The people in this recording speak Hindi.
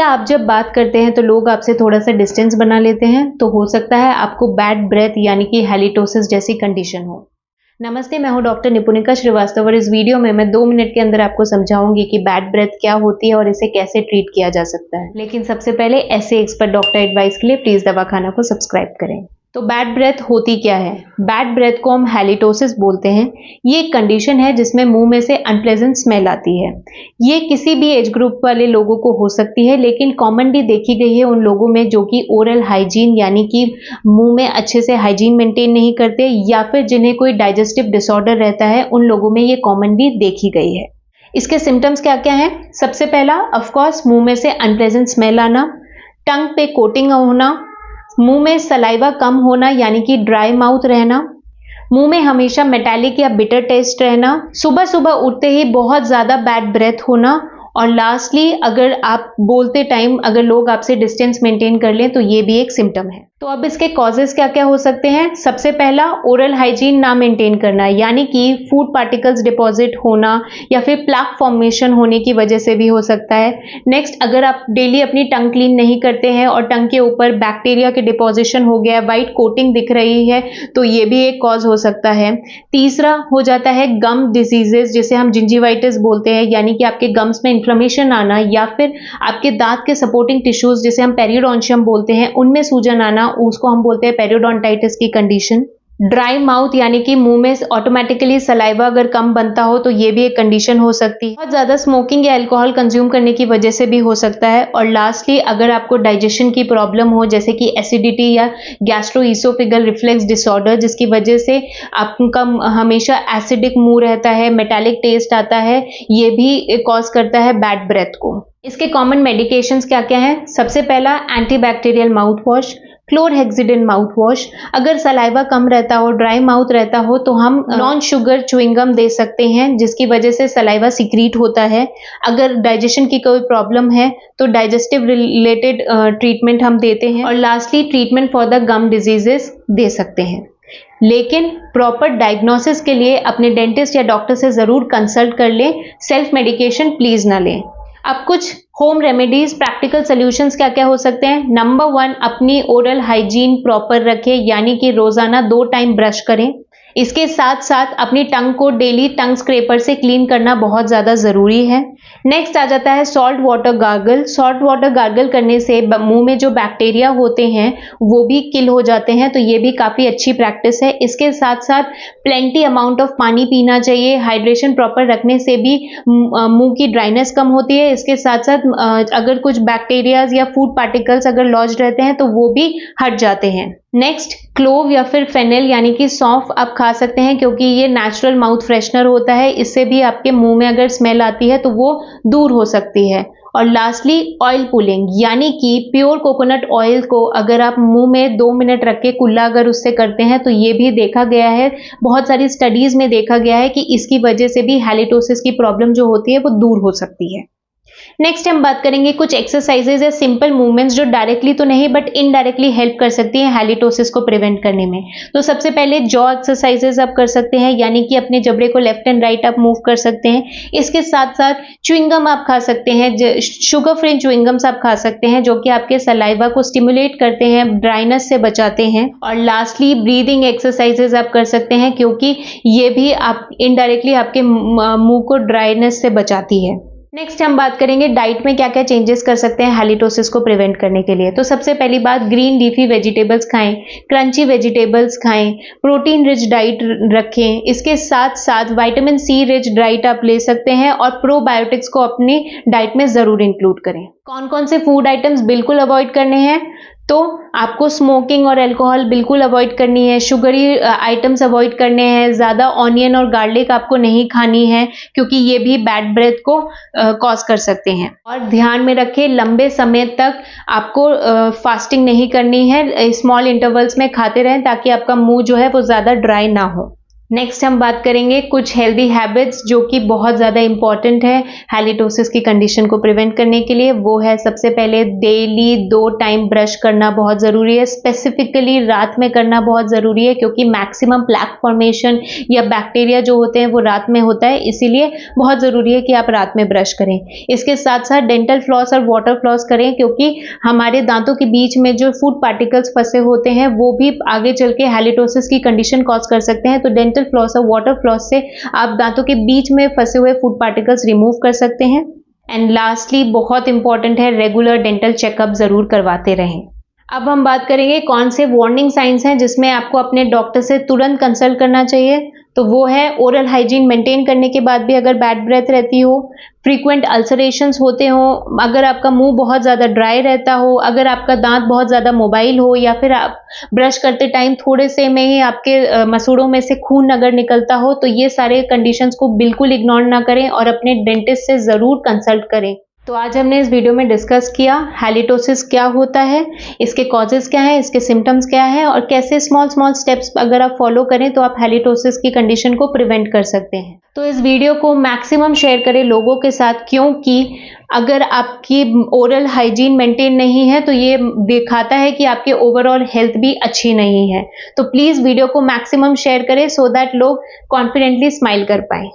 क्या आप जब बात करते हैं तो लोग आपसे थोड़ा सा डिस्टेंस बना लेते हैं? तो हो सकता है आपको बैड ब्रेथ यानी कि हैलिटोसिस जैसी कंडीशन हो। नमस्ते, मैं हूं डॉक्टर निपुणिका श्रीवास्तव और इस वीडियो में मैं 2 मिनट के अंदर आपको समझाऊंगी कि बैड ब्रेथ क्या होती है और इसे कैसे ट्रीट किया जा सकता है। लेकिन सबसे पहले ऐसे एक्सपर्ट डॉक्टर एडवाइस के लिए प्लीज दवाखाना को सब्सक्राइब करें। तो बैड ब्रेथ होती क्या है? बैड ब्रेथ को हम हैलिटोसिस बोलते हैं। ये एक कंडीशन है जिसमें मुंह में से अनप्लेजेंट स्मेल आती है। ये किसी भी एज ग्रुप वाले लोगों को हो सकती है, लेकिन कॉमनली देखी गई है उन लोगों में जो कि ओरल हाइजीन यानी कि मुंह में अच्छे से हाइजीन मेंटेन नहीं करते या फिर जिन्हें कोई डाइजेस्टिव डिसऑर्डर रहता है, उन लोगों में ये कॉमनली देखी गई है। इसके सिम्टम्स क्या क्या हैं? सबसे पहला ऑफकोर्स मुंह में से अनप्लेजेंट स्मेल आना, टंग पे कोटिंग होना, मुंह में सलाइवा कम होना यानी कि ड्राई माउथ रहना, मुंह में हमेशा मेटालिक या बिटर टेस्ट रहना, सुबह सुबह उठते ही बहुत ज्यादा बैड ब्रेथ होना, और लास्टली अगर आप बोलते टाइम अगर लोग आपसे डिस्टेंस मेंटेन कर लें तो ये भी एक सिम्टम है। तो अब इसके कॉजेस क्या क्या हो सकते हैं? सबसे पहला ओरल हाइजीन ना मेंटेन करना यानी कि फूड पार्टिकल्स डिपॉजिट होना या फिर प्लाक फॉर्मेशन होने की वजह से भी हो सकता है। नेक्स्ट, अगर आप डेली अपनी टंग क्लीन नहीं करते हैं और टंग के ऊपर बैक्टीरिया के डिपॉजिशन हो गया, वाइट कोटिंग दिख रही है, तो ये भी एक कॉज हो सकता है। तीसरा हो जाता है गम डिजीजेस जिसे हम जिंजिवाइटिस बोलते हैं, यानी कि आपके गम्स में इन्फ्लेमेशन आना या फिर आपके दांत के सपोर्टिंग टिश्यूज जिसे हम पेरियोडोंशियम बोलते हैं उनमें सूजन आना, उसको हम बोलते हैं पेरियोडोंटाइटिस की कंडीशन। ड्राई माउथ यानी कि मुंह में ऑटोमेटिकली सलाइवा अगर कम बनता हो तो ये भी एक कंडीशन हो सकती है। बहुत ज्यादा स्मोकिंग या अल्कोहल कंज्यूम करने की वजह से भी हो सकता है। और लास्टली अगर आपको डाइजेशन की प्रॉब्लम हो जैसे कि एसिडिटी या गैस्ट्रोइसोफेगल रिफ्लेक्स डिसऑर्डर जिसकी वजह से आपका हमेशा एसिडिक मुंह रहता है, मेटालिक टेस्ट आता है, ये भी कॉज करता है बैड ब्रेथ को। इसके कॉमन मेडिकेशंस क्या क्या हैं? सबसे पहला antibacterial mouth wash, chlorhexidine mouth wash. अगर सलाइवा कम रहता हो, ड्राई माउथ रहता हो, तो हम नॉन शुगर च्युइंगम दे सकते हैं जिसकी वजह से सलाइवा सीक्रीट होता है। अगर डाइजेशन की कोई प्रॉब्लम है तो डाइजेस्टिव रिलेटेड ट्रीटमेंट हम देते हैं। और lastly treatment for the gum diseases दे सकते हैं। लेकिन प्रॉपर डायग्नोसिस के लिए अपने डेंटिस्ट या डॉक्टर से जरूर कंसल्ट कर लें। सेल्फ मेडिकेशन प्लीज ना लें। अब कुछ होम रेमेडीज, प्रैक्टिकल सॉल्यूशंस क्या क्या हो सकते हैं? नंबर 1, अपनी ओरल हाइजीन प्रॉपर रखें यानी कि रोजाना 2 टाइम ब्रश करें। इसके साथ साथ अपनी टंग को डेली टंग स्क्रैपर से क्लीन करना बहुत ज्यादा जरूरी है। नेक्स्ट आ जाता है salt water gargle. Salt water gargle करने से मुंह में जो बैक्टीरिया होते हैं वो भी किल हो जाते हैं, तो ये भी काफी अच्छी प्रैक्टिस है। इसके साथ साथ प्लेंटी अमाउंट ऑफ पानी पीना चाहिए। हाइड्रेशन प्रॉपर रखने से भी मुंह की ड्राइनेस कम होती है। इसके साथ साथ अगर कुछ बैक्टीरियाज या फूड पार्टिकल्स अगर लॉज्ड रहते हैं तो वो भी हट जाते हैं। नेक्स्ट, क्लोव या फिर फेनेल यानी कि सौंफ आप खा सकते हैं क्योंकि ये नेचुरल माउथ फ्रेशनर होता है। इससे भी आपके मुंह में अगर स्मेल आती है तो वो दूर हो सकती है। और लास्टली ऑयल पुलिंग यानी कि प्योर कोकोनट ऑयल को अगर आप मुंह में 2 मिनट रख के कुल्ला अगर उससे करते हैं तो ये भी देखा गया है, बहुत सारी स्टडीज में देखा गया है कि इसकी वजह से भी हैलिटोसिस की प्रॉब्लम जो होती है वो दूर हो सकती है। नेक्स्ट हम बात करेंगे कुछ एक्सरसाइजेज या सिंपल मूवमेंट्स जो डायरेक्टली तो नहीं बट इनडायरेक्टली हेल्प कर सकती हैं हैलिटोसिस को प्रिवेंट करने में। तो सबसे पहले जॉ एक्सरसाइजेज आप कर सकते हैं यानी कि अपने जबड़े को लेफ्ट एंड राइट आप मूव कर सकते हैं। इसके साथ साथ च्युइंगम आप खा सकते हैं, शुगर फ्री च्युइंगम्स आप खा सकते हैं जो कि आपके सलाइवा को स्टिमुलेट करते हैं, ड्राइनेस से बचाते हैं। और लास्टली ब्रीदिंग एक्सरसाइजेज आप कर सकते हैं क्योंकि ये भी आप इनडायरेक्टली आपके मुंह को ड्राइनेस से बचाती है। नेक्स्ट हम बात करेंगे डाइट में क्या क्या चेंजेस कर सकते हैं हैलिटोसिस को प्रिवेंट करने के लिए। तो सबसे पहली बात, ग्रीन लीफी वेजिटेबल्स खाएं, क्रंची वेजिटेबल्स खाएं, प्रोटीन रिच डाइट रखें। इसके साथ साथ विटामिन सी रिच डाइट आप ले सकते हैं और प्रोबायोटिक्स को अपनी डाइट में जरूर इंक्लूड करें। कौन कौन से फूड आइटम्स बिल्कुल अवॉइड करने हैं? तो आपको स्मोकिंग और अल्कोहल बिल्कुल अवॉइड करनी है, शुगरी आइटम्स अवॉइड करने हैं, ज्यादा ऑनियन और गार्लिक आपको नहीं खानी है क्योंकि ये भी बैड ब्रेथ को कॉज कर सकते हैं। और ध्यान में रखें, लंबे समय तक आपको फास्टिंग नहीं करनी है, स्मॉल इंटरवल्स में खाते रहें ताकि आपका मुंह जो है वो ज्यादा ड्राई ना हो। नेक्स्ट हम बात करेंगे कुछ हेल्दी हैबिट्स जो कि बहुत ज़्यादा इंपॉर्टेंट है हैलिटोसिस की कंडीशन को प्रिवेंट करने के लिए। वो है सबसे पहले डेली 2 टाइम ब्रश करना बहुत ज़रूरी है, स्पेसिफिकली रात में करना बहुत ज़रूरी है क्योंकि मैक्सिमम प्लैक फॉर्मेशन या बैक्टीरिया जो होते हैं वो रात में होता है, इसीलिए बहुत ज़रूरी है कि आप रात में ब्रश करें। इसके साथ साथ डेंटल फ्लॉस और वाटर फ्लॉस करें क्योंकि हमारे दांतों के बीच में जो फूड पार्टिकल्स फंसे होते हैं वो भी आगे चल के हैलिटोसिस की कंडीशन कॉज कर सकते हैं। तो डेंटल फ्लॉस और वाटर फ्लॉस से आप दांतों के बीच में फंसे हुए फूड पार्टिकल्स रिमूव कर सकते हैं। एंड लास्टली बहुत इंपॉर्टेंट है, रेगुलर डेंटल चेकअप जरूर करवाते रहें। अब हम बात करेंगे कौन से वार्निंग साइंस हैं जिसमें आपको अपने डॉक्टर से तुरंत कंसल्ट करना चाहिए। तो वो है ओरल हाइजीन मेंटेन करने के बाद भी अगर बैड ब्रेथ रहती हो, फ्रीक्वेंट अल्सरेशंस होते हो, अगर आपका मुंह बहुत ज़्यादा ड्राई रहता हो, अगर आपका दांत बहुत ज़्यादा मोबाइल हो, या फिर आप ब्रश करते टाइम थोड़े से में ही आपके मसूड़ों में से खून अगर निकलता हो, तो ये सारे कंडीशंस को बिल्कुल इग्नोर ना करें और अपने डेंटिस्ट से ज़रूर कंसल्ट करें। तो आज हमने इस वीडियो में डिस्कस किया हैलिटोसिस क्या होता है, इसके कॉजेज क्या है, इसके सिम्टम्स क्या है और कैसे स्मॉल स्टेप्स अगर आप फॉलो करें तो आप हैलिटोसिस की कंडीशन को प्रिवेंट कर सकते हैं। तो इस वीडियो को मैक्सिमम शेयर करें लोगों के साथ, क्योंकि अगर आपकी ओरल हाइजीन मेंटेन नहीं है तो ये दिखाता है कि आपकी ओवरऑल हेल्थ भी अच्छी नहीं है। तो प्लीज़ वीडियो को मैक्सिमम शेयर करें सो दैट लोग कॉन्फिडेंटली स्माइल कर पाएं।